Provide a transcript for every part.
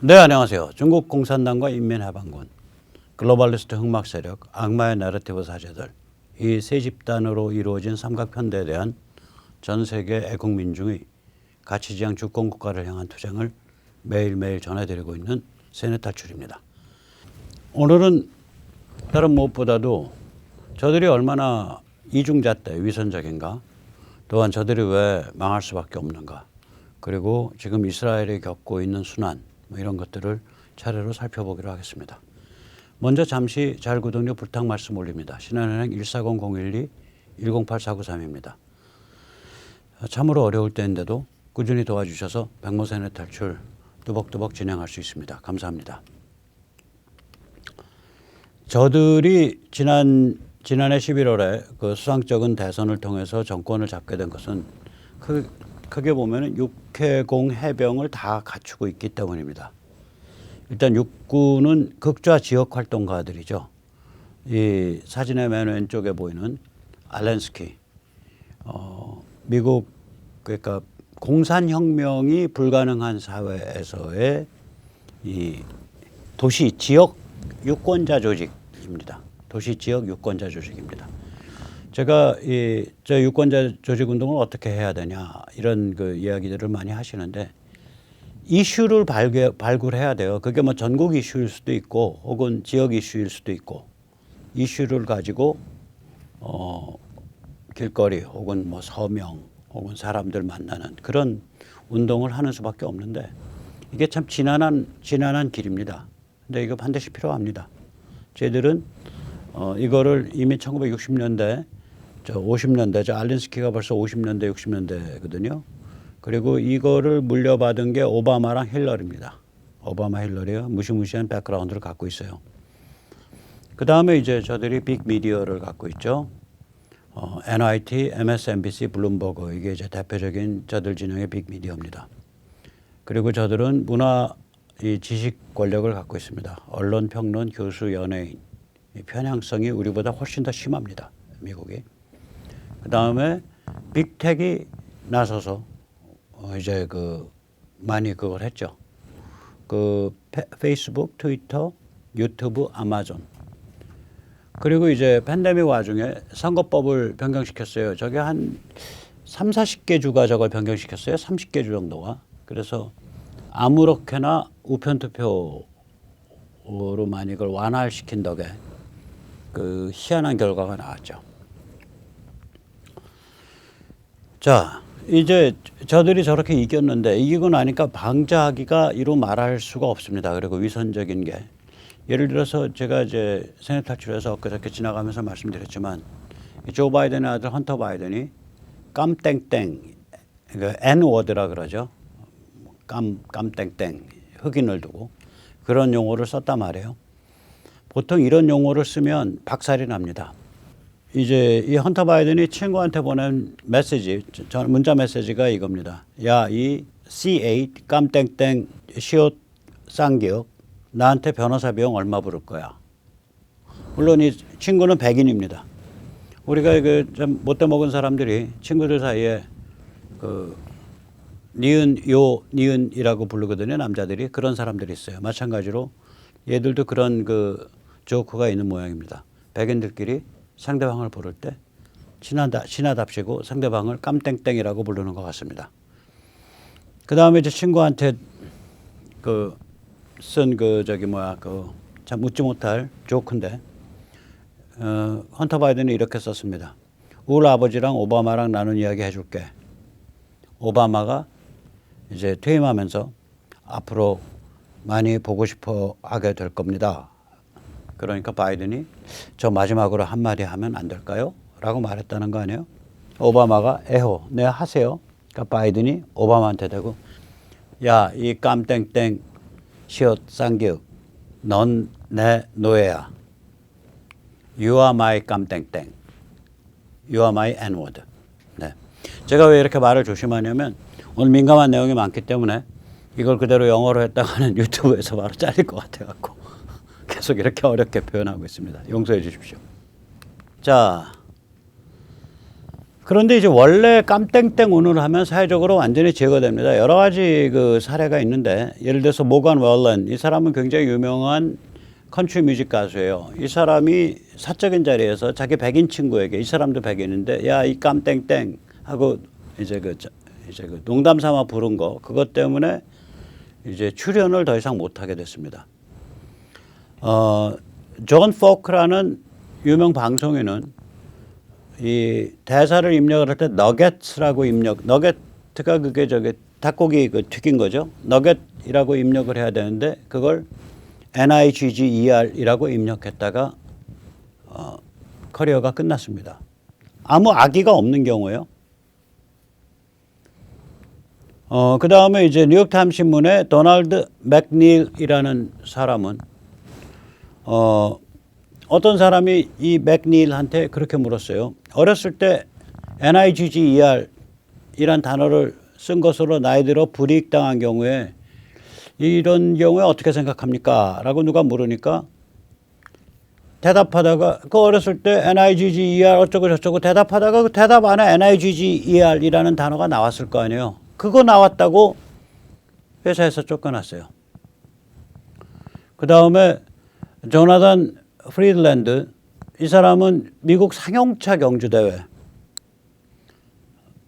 네, 안녕하세요. 중국 공산당과 인민해방군, 글로벌리스트 흑막 세력, 악마의 내러티브 사제들, 이 세 집단으로 이루어진 삼각편대에 대한 전 세계 애국민중의 가치지향 주권국가를 향한 투쟁을 매일매일 전해드리고 있는 세뇌탈출입니다. 오늘은 다른 무엇보다도 저들이 얼마나 이중잣대 위선적인가, 또한 저들이 왜 망할 수밖에 없는가, 그리고 지금 이스라엘이 겪고 있는 순환, 이런 것들을 차례로 살펴보기로 하겠습니다. 먼저 잠시 자율구독료 불탁 말씀 올립니다. 신한은행 140-012-108493입니다. 참으로 어려울 때인데도 꾸준히 도와주셔서 백모세뇌 탈출 뚜벅뚜벅 진행할 수 있습니다. 감사합니다. 저들이 지난해 11월에 그 수상적인 대선을 통해서 정권을 잡게 된 것은 크게 보면 육해공 해병을 다 갖추고 있기 때문입니다. 일단 육군은 극좌 지역 활동가들이죠. 이 사진의 맨 왼쪽에 보이는 알렌스키, 미국 그러니까 공산혁명이 불가능한 사회에서의 이 도시 지역 유권자 조직입니다. 도시 지역 유권자 조직입니다. 제가 저 유권자 조직 운동을 어떻게 해야 되냐 이런 그 이야기들을 많이 하시는데 이슈를 발굴해야 돼요. 그게 뭐 전국 이슈일 수도 있고 혹은 지역 이슈일 수도 있고 이슈를 가지고 길거리 혹은 뭐 서명 혹은 사람들 만나는 그런 운동을 하는 수밖에 없는데 이게 참 지난한 길입니다. 근데 이거 반드시 필요합니다. 저희들은 이거를 이미 1960년대 50년대, 알렌스키가 벌써 50년대, 60년대거든요. 그리고 이거를 물려받은 게 오바마랑 힐러리입니다. 오바마, 힐러리가 무시무시한 백그라운드를 갖고 있어요. 그 다음에 이제 저들이 빅미디어를 갖고 있죠. NYT, MSNBC, 블룸버그 이게 이제 대표적인 저들 진영의 빅미디어입니다. 그리고 저들은 문화, 이 지식 권력을 갖고 있습니다. 언론, 평론, 교수, 연예인. 이 편향성이 우리보다 훨씬 더 심합니다. 미국이. 그 다음에 빅텍이 나서서 이제 많이 그걸 했죠. 페이스북, 트위터, 유튜브, 아마존. 그리고 이제 팬데믹 와중에 선거법을 변경시켰어요. 저게 한 40개 주가 저걸 변경시켰어요. 30개 주 정도가. 그래서 아무렇게나 우편투표로 많이 이걸 완화시킨 덕에 희한한 결과가 나왔죠. 자, 이제 저들이 저렇게 이겼는데 이기고 나니까 방자하기가 이루 말할 수가 없습니다. 그리고 위선적인 게 예를 들어서 제가 이제 세뇌 탈출해서 그렇게 지나가면서 말씀드렸지만 조 바이든의 아들 헌터 바이든이 깜땡땡 N워드라 그러죠. 깜땡땡 흑인을 두고 그런 용어를 썼단 말이에요. 보통 이런 용어를 쓰면 박살이 납니다. 이제 이 헌터 바이든이 친구한테 보낸 메시지, 문자 메시지가 이겁니다. 야, 이 C8 깜땡땡 시옷 쌍기역 나한테 변호사 비용 얼마 부를 거야. 물론 이 친구는 백인입니다. 우리가 좀 못돼 먹은 사람들이 친구들 사이에 니은이라고 부르거든요. 남자들이 그런 사람들이 있어요. 마찬가지로 얘들도 그런 조크가 있는 모양입니다. 백인들끼리 상대방을 부를 때 친하답시고 상대방을 깜땡땡이라고 부르는 것 같습니다. 그 다음에 이제 친구한테 쓴 참 웃지 못할 조크인데 헌터 바이든이 이렇게 썼습니다. 우리 아버지랑 오바마랑 나눈 이야기 해줄게. 오바마가 이제 퇴임하면서 앞으로 많이 보고 싶어 하게 될 겁니다. 그러니까 바이든이 저 마지막으로 한마디 하면 안 될까요? 라고 말했다는 거 아니에요? 오바마가 에호, 네 하세요. 그러니까 바이든이 오바마한테 대고 야, 이 깜땡땡 시옷 쌍기역 넌 내 노예야. You are my 깜땡땡. You are my N-word. 네. 제가 왜 이렇게 말을 조심하냐면 오늘 민감한 내용이 많기 때문에 이걸 그대로 영어로 했다가는 유튜브에서 바로 잘릴 것 같아갖고 계속 이렇게 어렵게 표현하고 있습니다. 용서해 주십시오. 자, 그런데 이제 원래 깜땡땡 운을 하면 사회적으로 완전히 제거됩니다. 여러 가지 그 사례가 있는데 예를 들어서 모건 웰런 이 사람은 굉장히 유명한 컨트리 뮤직 가수예요. 이 사람이 사적인 자리에서 자기 백인 친구에게 이 사람도 백인인데 야 이 깜땡땡 하고 이제 그 농담 삼아 부른 거 그것 때문에 이제 출연을 더 이상 못 하게 됐습니다. 존 포크라는 유명 방송인은 이 대사를 입력을 할 때 너겟이라고 너겟가 그게 닭고기 그 튀긴 거죠. 너겟이라고 입력을 해야 되는데 그걸 NIGGER이라고 입력했다가 커리어가 끝났습니다. 아무 악의가 없는 경우예요. 그 다음에 이제 뉴욕타임스 신문의 도널드 맥닐이라는 사람은 어떤 사람이 이 맥닐한테 그렇게 물었어요. 어렸을 때 NIGGER 이란 단어를 쓴 것으로 나이 들어 불이익당한 경우에 이런 경우에 어떻게 생각합니까? 라고 누가 물으니까 대답하다가 그 어렸을 때 NIGGER 어쩌고 저쩌고 대답하다가 그 대답 안에 NIGGER 이라는 단어가 나왔을 거 아니에요. 그거 나왔다고 회사에서 쫓겨났어요. 그 다음에 조나단 프리드랜드 이 사람은 미국 상용차 경주대회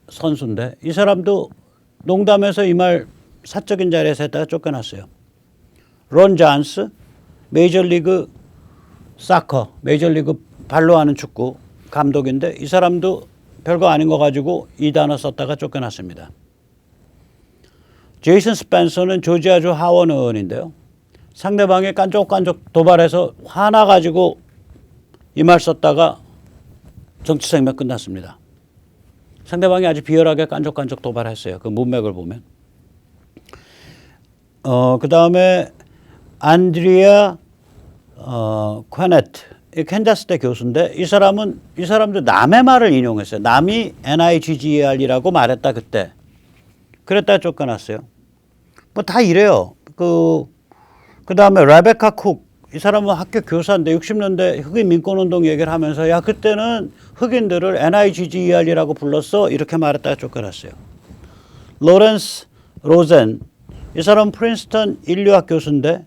선수인데 이 사람도 농담에서 이 말 사적인 자리에서 했다가 쫓겨났어요. 론 잔스 메이저리그 사커 메이저리그 발로 하는 축구 감독인데 이 사람도 별거 아닌 거 가지고 이 단어 썼다가 쫓겨났습니다. 제이슨 스펜서는 조지아주 하원 의원인데요. 상대방이 깐족깐족 도발해서 화나가지고 이 말 썼다가 정치 생명 끝났습니다. 상대방이 아주 비열하게 깐족깐족 도발했어요. 그 문맥을 보면. 그 다음에 안드리아 퀘네트 캔자스대 교수인데 이 사람도 남의 말을 인용했어요. 남이 NIGGER이라고 말했다 그때. 그랬다가 쫓겨났어요. 뭐 다 이래요. 그 다음에 레베카 쿡 이 사람은 학교 교사인데 60년대 흑인 민권운동 얘기를 하면서 야 그때는 흑인들을 NIGGER이라고 불렀어 이렇게 말했다가 쫓겨났어요. 로렌스 로젠 이 사람은 프린스턴 인류학 교수인데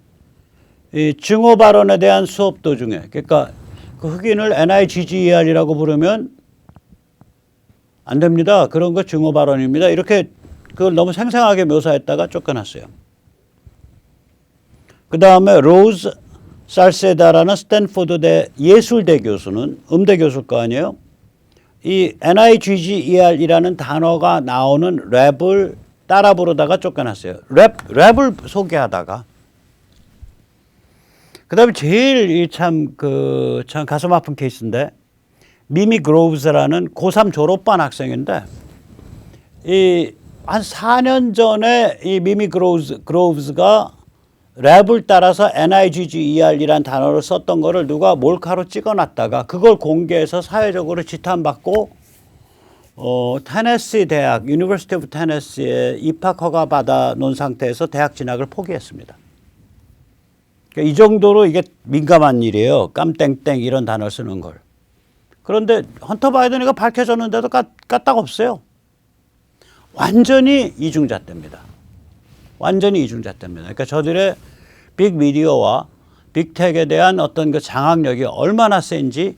이 증오 발언에 대한 수업 도중에 그러니까 그 흑인을 NIGGER이라고 부르면 안 됩니다. 그런 거 증오 발언입니다. 이렇게 그걸 너무 생생하게 묘사했다가 쫓겨났어요. 그 다음에 로즈 살세다라는 스탠포드대 예술대 교수는 음대 교수일 거 아니에요. 이 NIGGER이라는 단어가 나오는 랩을 따라 부르다가 쫓겨났어요. 랩을 소개하다가. 그 다음에 제일 참 가슴 아픈 케이스인데 미미 그로브즈라는 고3 졸업반 학생인데 한 4년 전에 이 미미 그로브즈가 랩을 따라서 NIGGER이라는 단어를 썼던 거를 누가 몰카로 찍어놨다가 그걸 공개해서 사회적으로 지탄받고 테네시 대학, 유니버시티 오브 테네시에 입학 허가 받아 놓은 상태에서 대학 진학을 포기했습니다. 그러니까 이 정도로 이게 민감한 일이에요. 깜땡땡 이런 단어를 쓰는 걸. 그런데 헌터 바이든이가 밝혀졌는데도 까딱 없어요. 완전히 이중잣대입니다. 완전히 이중잣대입니다. 그러니까 저들의 빅미디어와 빅텍에 대한 어떤 그 장악력이 얼마나 센지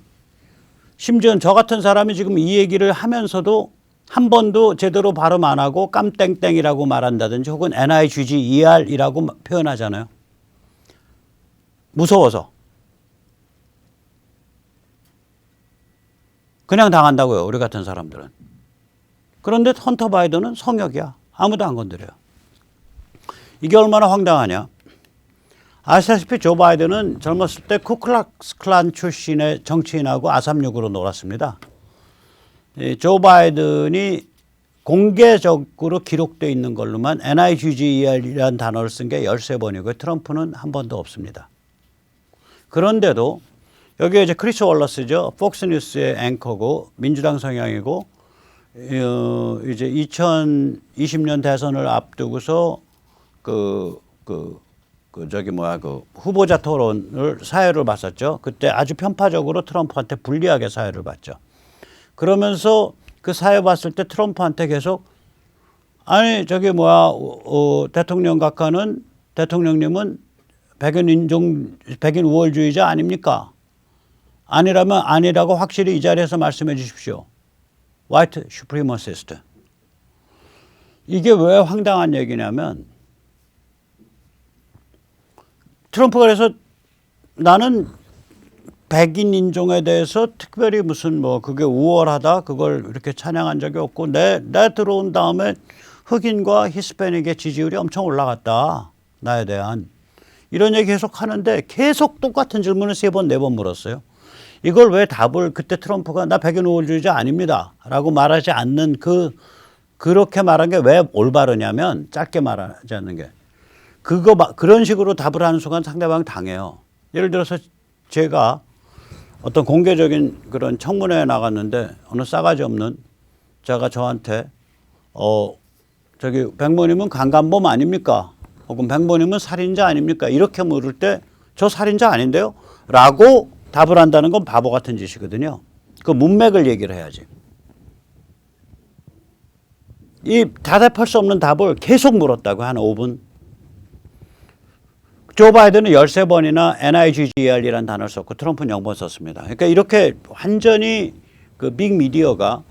심지어는 저 같은 사람이 지금 이 얘기를 하면서도 한 번도 제대로 발음 안 하고 깜땡땡이라고 말한다든지 혹은 NIGGER이라고 표현하잖아요. 무서워서. 그냥 당한다고요. 우리 같은 사람들은. 그런데 헌터 바이든은 성역이야. 아무도 안 건드려요. 이게 얼마나 황당하냐. 아시다시피 조 바이든은 젊었을 때 쿠클락스 클란 출신의 정치인하고 아삼육으로 놀았습니다. 조 바이든이 공개적으로 기록되어 있는 걸로만 NIGGER이라는 단어를 쓴 게 13번이고요. 트럼프는 한 번도 없습니다. 그런데도 여기에 이제 크리스 월러스죠. 폭스뉴스의 앵커고 민주당 성향이고 이제 2020년 대선을 앞두고서 후보자 토론을 사회를 봤었죠. 그때 아주 편파적으로 트럼프한테 불리하게 사회를 봤죠. 그러면서 그 사회 봤을 때 트럼프한테 계속 아니 저기 뭐야 대통령 각하는 대통령님은 백인 우월주의자 아닙니까? 아니라면 아니라고 확실히 이 자리에서 말씀해 주십시오. White supremacist. 이게 왜 황당한 얘기냐면 트럼프가 그래서 나는 백인 인종에 대해서 특별히 무슨 뭐 그게 우월하다 그걸 이렇게 찬양한 적이 없고 내 들어온 다음에 흑인과 히스패닉의 지지율이 엄청 올라갔다. 나에 대한. 이런 얘기 계속 하는데 계속 똑같은 질문을 3번, 4번 물었어요. 이걸 왜 답을 그때 트럼프가 나 백인 우월주의자 아닙니다. 라고 말하지 않는 그렇게 말한 게 왜 올바르냐면 짧게 말하지 않는 게 그런 식으로 답을 하는 순간 상대방이 당해요. 예를 들어서 제가 어떤 공개적인 그런 청문회에 나갔는데 어느 싸가지 없는 자가 저한테 저기 백모님은 강간범 아닙니까? 혹은 백모님은 살인자 아닙니까? 이렇게 물을 때 저 살인자 아닌데요? 라고 답을 한다는 건 바보 같은 짓이거든요. 그 문맥을 얘기를 해야지. 이 대답할 수 없는 답을 계속 물었다고 한 5분. 조 바이든은 13번이나 NIGGR이라는 단어를 썼고 트럼프는 0번 썼습니다. 그러니까 이렇게 완전히 그 빅 미디어가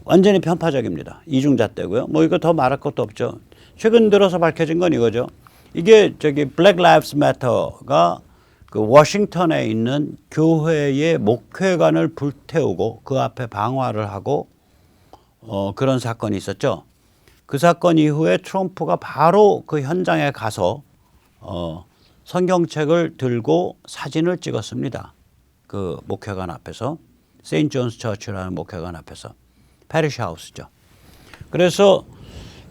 완전히 편파적입니다. 이중잣대고요. 뭐 이거 더 말할 것도 없죠. 최근 들어서 밝혀진 건 이거죠. 이게 저기 Black Lives Matter가 그 워싱턴에 있는 교회의 목회관을 불태우고 그 앞에 방화를 하고 그런 사건이 있었죠. 그 사건 이후에 트럼프가 바로 그 현장에 가서 성경책을 들고 사진을 찍었습니다. 그 목회관 앞에서 세인트 존스 처치라는 목회관 앞에서 패리시 하우스죠. 그래서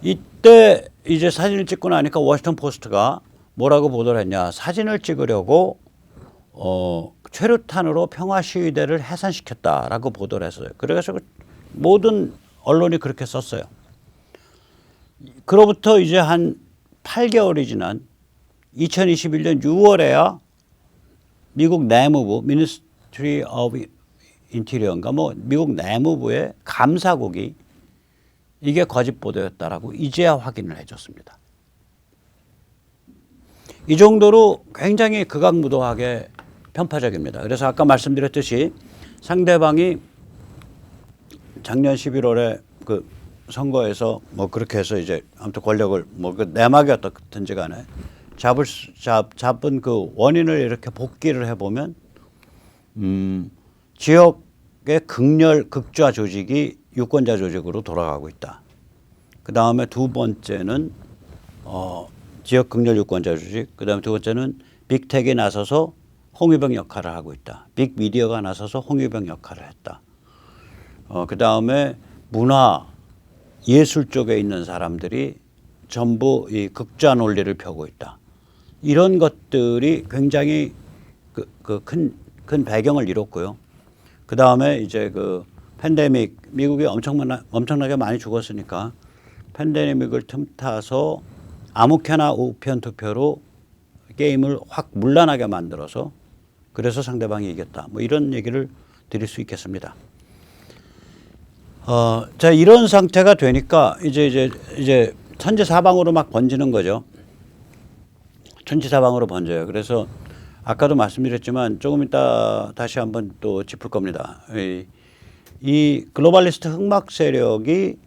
이때 이제 사진을 찍고 나니까 워싱턴 포스트가 뭐라고 보도를 했냐. 사진을 찍으려고 최루탄으로 평화 시위대를 해산시켰다라고 보도를 했어요. 그래서 모든 언론이 그렇게 썼어요. 그로부터 이제 한 8개월이 지난 2021년 6월에야 미국 내무부 Ministry of Interior인가 뭐 미국 내무부의 감사국이 이게 거짓 보도였다라고 이제야 확인을 해줬습니다. 이 정도로 굉장히 극악무도하게 편파적입니다. 그래서 아까 말씀드렸듯이 상대방이 작년 11월에 그 선거에서 뭐 그렇게 해서 이제 아무튼 권력을 뭐 그 내막이 어떻든지 간에 잡은 그 원인을 이렇게 복기를 해보면 지역의 극좌 조직이 유권자 조직으로 돌아가고 있다. 그 다음에 두 번째는 지역 극렬 유권자 조직. 그 다음에 두 번째는 빅텍이 나서서 홍위병 역할을 하고 있다. 빅미디어가 나서서 홍위병 역할을 했다. 그 다음에 문화 예술 쪽에 있는 사람들이 전부 이 극좌 논리를 펴고 있다. 이런 것들이 굉장히 큰 배경을 이뤘고요. 그 다음에 이제 그 팬데믹, 미국이 엄청나게 많이 죽었으니까 팬데믹을 틈타서 아무렇게나 우편 투표로 게임을 확 문란하게 만들어서 그래서 상대방이 이겼다. 뭐 이런 얘기를 드릴 수 있겠습니다. 자, 이런 상태가 되니까 이제 천지사방으로 막 번지는 거죠. 천지사방으로 번져요. 그래서 아까도 말씀드렸지만 조금 이따 다시 한번 또 짚을 겁니다. 이 글로벌리스트 흑막 세력이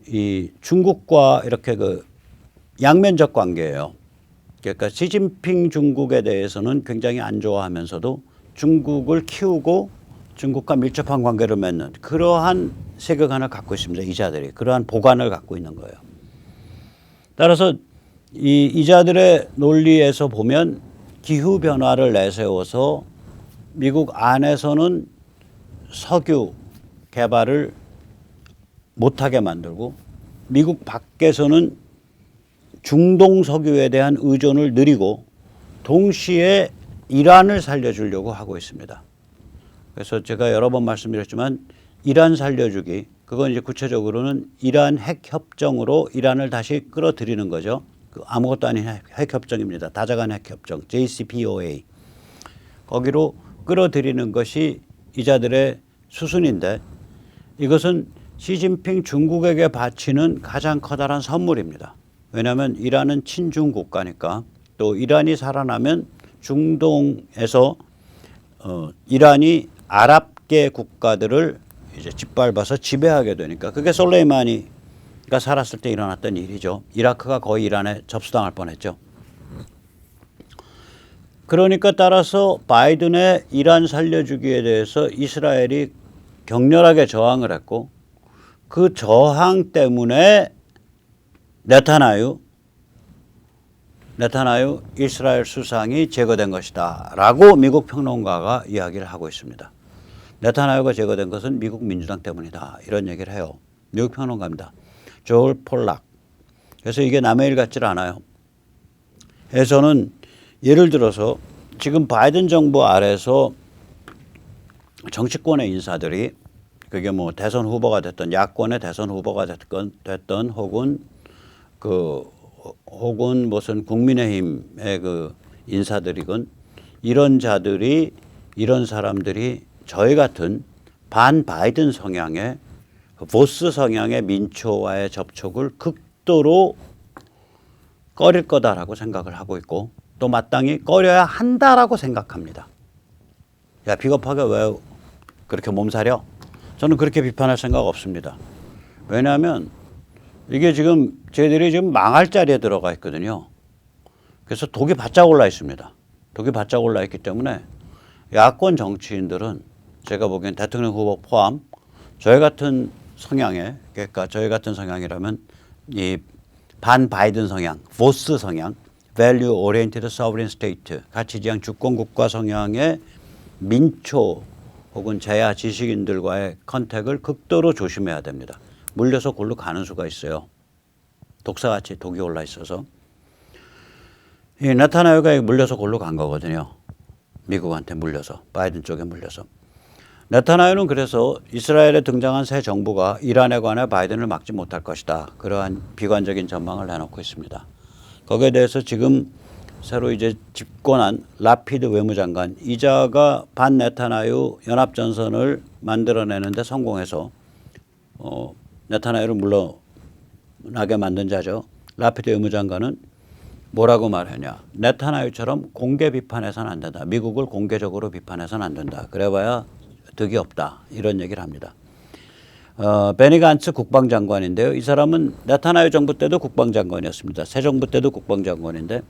이 중국과 이렇게 그 양면적 관계예요. 그러니까 시진핑 중국에 대해서는 굉장히 안 좋아하면서도 중국을 키우고 중국과 밀접한 관계를 맺는 그러한 세계관을 갖고 있습니다. 이자들이 그러한 보관을 갖고 있는 거예요. 따라서 이 이자들의 논리에서 보면 기후 변화를 내세워서 미국 안에서는 석유 개발을 못하게 만들고 미국 밖에서는 중동 석유에 대한 의존을 늘리고 동시에 이란을 살려주려고 하고 있습니다. 그래서 제가 여러 번 말씀드렸지만 이란 살려주기 그건 이제 구체적으로는 이란 핵 협정으로 이란을 다시 끌어들이는 거죠. 아무것도 아닌 핵 협정입니다. 다자간 핵 협정 JCPOA 거기로 끌어들이는 것이 이자들의 수순인데 이것은 시진핑 중국에게 바치는 가장 커다란 선물입니다. 왜냐하면 이란은 친중 국가니까 또 이란이 살아나면 중동에서 이란이 아랍계 국가들을 이제 짓밟아서 지배하게 되니까 그게 솔레이마니가 살았을 때 일어났던 일이죠. 이라크가 거의 이란에 접수당할 뻔했죠. 그러니까 따라서 바이든의 이란 살려주기에 대해서 이스라엘이 격렬하게 저항을 했고 그 저항 때문에 네타냐후 이스라엘 수상이 제거된 것이다 라고 미국 평론가가 이야기를 하고 있습니다. 네타냐후가 제거된 것은 미국 민주당 때문이다 이런 얘기를 해요. 미국 평론가입니다. 조엘 폴락. 그래서 이게 남의 일 같지를 않아요. 해서는 예를 들어서 지금 바이든 정부 아래에서 정치권의 인사들이 그게 뭐 대선 후보가 됐던 야권의 대선 후보가 됐던 혹은 무슨 국민의힘의 그 인사들이건 이런 사람들이 저희 같은 반 바이든 성향의 보스 성향의 민초와의 접촉을 극도로 꺼릴 거다라고 생각을 하고 있고 또 마땅히 꺼려야 한다라고 생각합니다. 야, 비겁하게 왜 그렇게 몸살이야? 저는 그렇게 비판할 생각 없습니다. 왜냐하면 이게 지금 저희들이 지금 망할 자리에 들어가 있거든요. 그래서 독이 바짝 올라 있습니다. 독이 바짝 올라 있기 때문에 야권 정치인들은 제가 보기엔 대통령 후보 포함 저희 같은 성향의 그러니까 저희 같은 성향이라면 이 반 바이든 성향, 보스 성향, value oriented sovereign state 가치지향 주권 국가 성향의 민초 혹은 제야 지식인들과의 컨택을 극도로 조심해야 됩니다. 물려서 골로 가는 수가 있어요. 독사같이 독이 올라 있어서. 이 네타냐후가 물려서 골로 간 거거든요. 미국한테 물려서 바이든 쪽에 물려서. 네타냐후는 그래서 이스라엘에 등장한 새 정부가 이란에 관해 바이든을 막지 못할 것이다. 그러한 비관적인 전망을 내놓고 있습니다. 거기에 대해서 지금 새로 이제 집권한 라피드 외무장관 이자가 반 네타냐후 연합전선을 만들어내는데 성공해서 네타냐후를 물러나게 만든 자죠. 라피드 외무장관은 뭐라고 말하냐. 네타냐후처럼 공개 비판해서는 안 된다. 미국을 공개적으로 비판해서는 안 된다. 그래봐야 득이 없다. 이런 얘기를 합니다. 베니 간츠 국방장관인데요. 이 사람은 네타냐후 정부 때도 국방장관이었습니다. 새 정부 때도 국방장관인데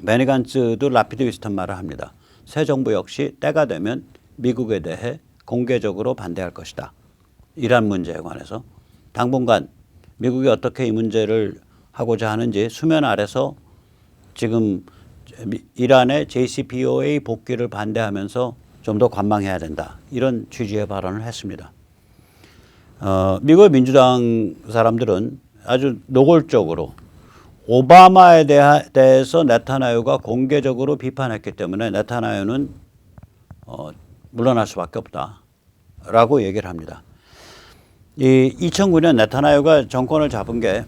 베니 간츠도 라피드 비슷한 말을 합니다. 새 정부 역시 때가 되면 미국에 대해 공개적으로 반대할 것이다. 이란 문제에 관해서 당분간 미국이 어떻게 이 문제를 하고자 하는지 수면 아래서 지금 이란의 JCPOA 복귀를 반대하면서 좀 더 관망해야 된다. 이런 취지의 발언을 했습니다. 미국의 민주당 사람들은 아주 노골적으로 오바마에 대해서 네타냐후가 공개적으로 비판했기 때문에 네타냐후는 물러날 수밖에 없다라고 얘기를 합니다. 2009년 네타냐후가 정권을 잡은 게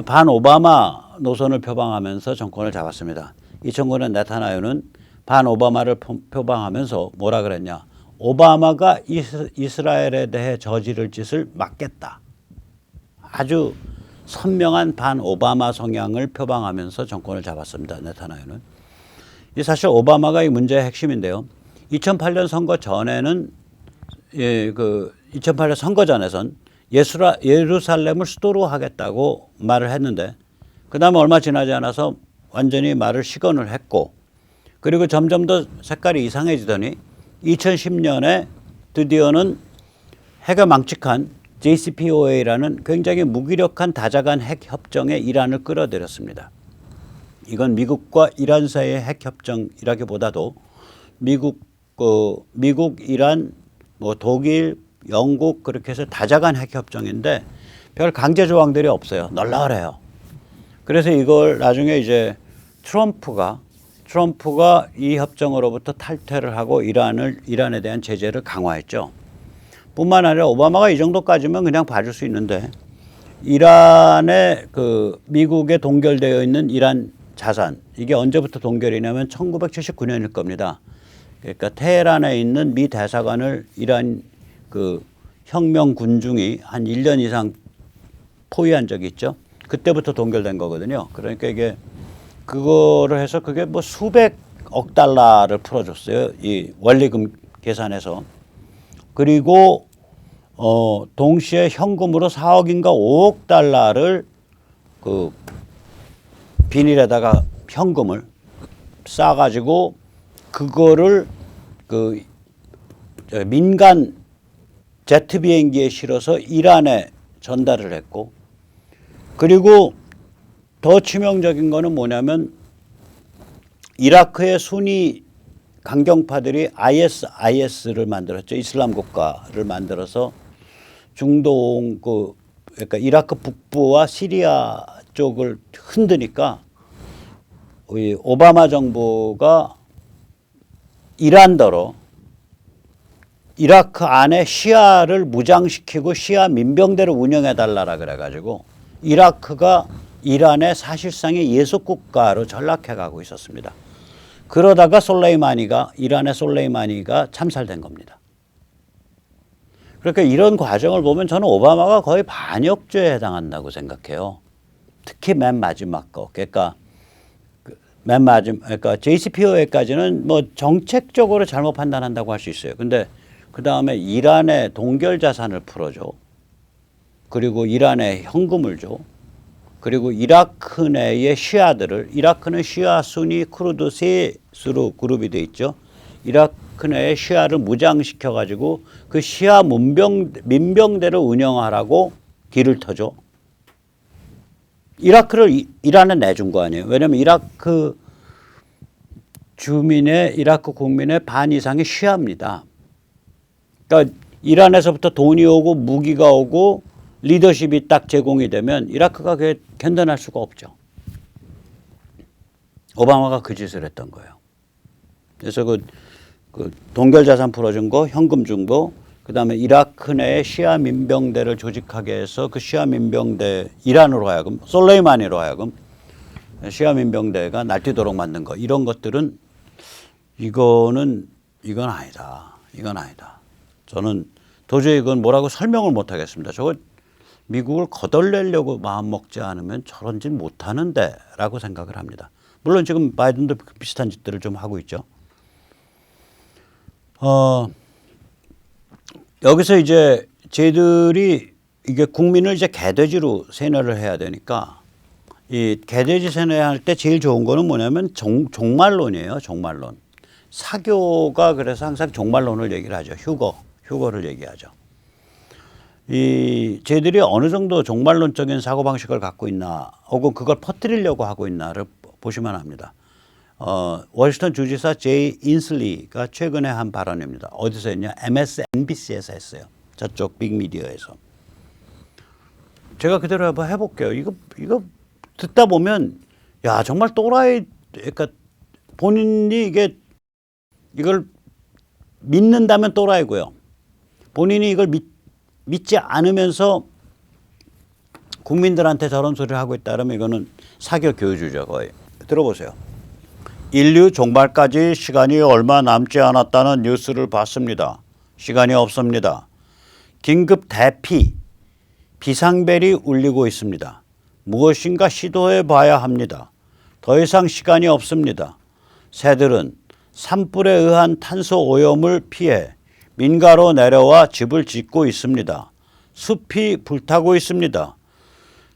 반 오바마 노선을 표방하면서 정권을 잡았습니다. 2009년 네타냐후는 반 오바마를 표방하면서 뭐라 그랬냐. 오바마가 이스라엘에 대해 저지를 짓을 막겠다. 아주 선명한 반 오바마 성향을 표방하면서 정권을 잡았습니다. 네타냐후는. 사실 오바마가 이 문제의 핵심인데요. 2008년 선거 전에는 2008년 선거 전에선 예루살렘을 수도로 하겠다고 말을 했는데 그다음에 얼마 지나지 않아서 완전히 말을 시건을 했고 그리고 점점 더 색깔이 이상해지더니 2010년에 드디어는 핵에 망측한 JCPOA라는 굉장히 무기력한 다자간 핵 협정에 이란을 끌어들였습니다. 이건 미국과 이란 사이의 핵 협정이라기보다도 미국, 이란, 독일, 영국 그렇게 해서 다자간 핵 협정인데 별 강제 조항들이 없어요. 널널해요. 그래서 이걸 나중에 이제 트럼프가 이 협정으로부터 탈퇴를 하고 이란에 대한 제재를 강화했죠. 뿐만 아니라 오바마가 이 정도까지면 그냥 봐줄 수 있는데 이란에 미국에 동결되어 있는 이란 자산 이게 언제부터 동결이냐면 1979년일 겁니다. 그러니까 테헤란에 있는 미 대사관을 혁명 군중이 한 1년 이상 포위한 적이 있죠. 그때부터 동결된 거거든요. 그러니까 이게 그거를 해서 그게 뭐 수백억 달러를 풀어줬어요. 이 원리금 계산해서. 그리고 동시에 현금으로 4억인가 5억 달러를 그 비닐에다가 현금을 싸가지고 그거를 그 민간 제트 비행기에 실어서 이란에 전달을 했고, 그리고 더 치명적인 거는 뭐냐면 이라크의 순위 강경파들이 IS를 만들었죠. 이슬람 국가를 만들어서 중동 그러니까 이라크 북부와 시리아 쪽을 흔드니까 이 오바마 정부가 이란더러 이라크 안에 시아를 무장시키고 시아 민병대를 운영해달라 그래가지고 이라크가 이란의 사실상의 예속국가로 전락해가고 있었습니다. 그러다가 이란의 솔레이마니가 참살된 겁니다. 그러니까 이런 과정을 보면 저는 오바마가 거의 반역죄에 해당한다고 생각해요. 특히 맨 마지막 거. 그러니까 JCPOA까지는 뭐 정책적으로 잘못 판단한다고 할 수 있어요. 근데 그 다음에 이란의 동결 자산을 풀어줘. 그리고 이란에 현금을 줘. 그리고 이라크 내의 시아들을, 이라크는 시아, 수니, 쿠르드 세 수로 그룹이 돼 있죠. 이라크 내의 시아를 무장시켜 가지고 그 시아 민병대를 운영하라고 길을 터줘. 이라크를 이란에 내준 거 아니에요. 왜냐하면 이라크 국민의 반 이상이 시아입니다. 그러니까 이란에서부터 돈이 오고 무기가 오고 리더십이 딱 제공이 되면 이라크가 그게 견뎌낼 수가 없죠. 오바마가 그 짓을 했던 거예요. 그래서 그 동결 자산 풀어준 거, 현금 준 거, 그다음에 이라크 내에 시아 민병대를 조직하게 해서 그 시아 민병대 이란으로 하여금 솔레이마니로 하여금 시아 민병대가 날뛰도록 만든 거, 이런 것들은 이건 아니다. 이건 아니다. 저는 도저히 이건 뭐라고 설명을 못 하겠습니다. 저거 미국을 거덜내려고 마음먹지 않으면 저런 짓 못하는데 라고 생각을 합니다. 물론 지금 바이든도 비슷한 짓들을 좀 하고 있죠. 여기서 이제 쟤들이 이게 국민을 이제 개돼지로 세뇌를 해야 되니까 이 개돼지 세뇌할 때 제일 좋은 거는 뭐냐면 종말론이에요. 종말론. 사교가 그래서 항상 종말론을 얘기를 하죠. 휴거를 얘기하죠. 쟤들이 어느 정도 종말론적인 사고방식을 갖고 있나 혹은 그걸 퍼뜨리려고 하고 있나를 보시면 합니다. 워싱턴 주지사 제이 인슬리가 최근에 한 발언입니다. 어디서 했냐? MSNBC에서 했어요. 저쪽 빅미디어에서. 제가 그대로 한번 해볼게요. 이거 듣다 보면 야 정말 또라이. 그러니까 본인이 이걸 믿는다면 또라이고요. 본인이 이걸 믿지 않으면서 국민들한테 저런 소리를 하고 있다 그러면 이거는 사교 교주죠 거의. 들어보세요. 인류 종말까지 시간이 얼마 남지 않았다는 뉴스를 봤습니다. 시간이 없습니다. 긴급 대피, 비상벨이 울리고 있습니다. 무엇인가 시도해 봐야 합니다. 더 이상 시간이 없습니다. 새들은 산불에 의한 탄소 오염을 피해 민가로 내려와 집을 짓고 있습니다. 숲이 불타고 있습니다.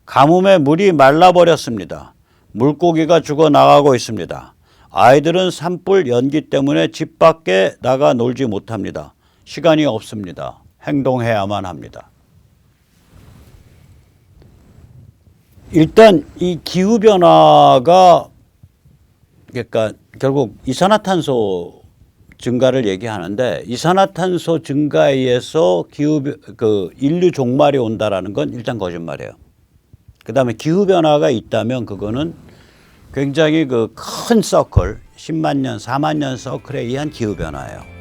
가뭄에 물이 말라버렸습니다. 물고기가 죽어나가고 있습니다. 아이들은 산불 연기 때문에 집 밖에 나가 놀지 못합니다. 시간이 없습니다. 행동해야만 합니다. 일단 이 기후변화가 그러니까 결국 이산화탄소 증가를 얘기하는데 이산화탄소 증가에 의해서 인류 종말이 온다라는 건 일단 거짓말이에요. 그다음에 기후변화가 있다면 그거는 굉장히 큰 서클, 10만 년, 4만 년 서클에 의한 기후변화예요.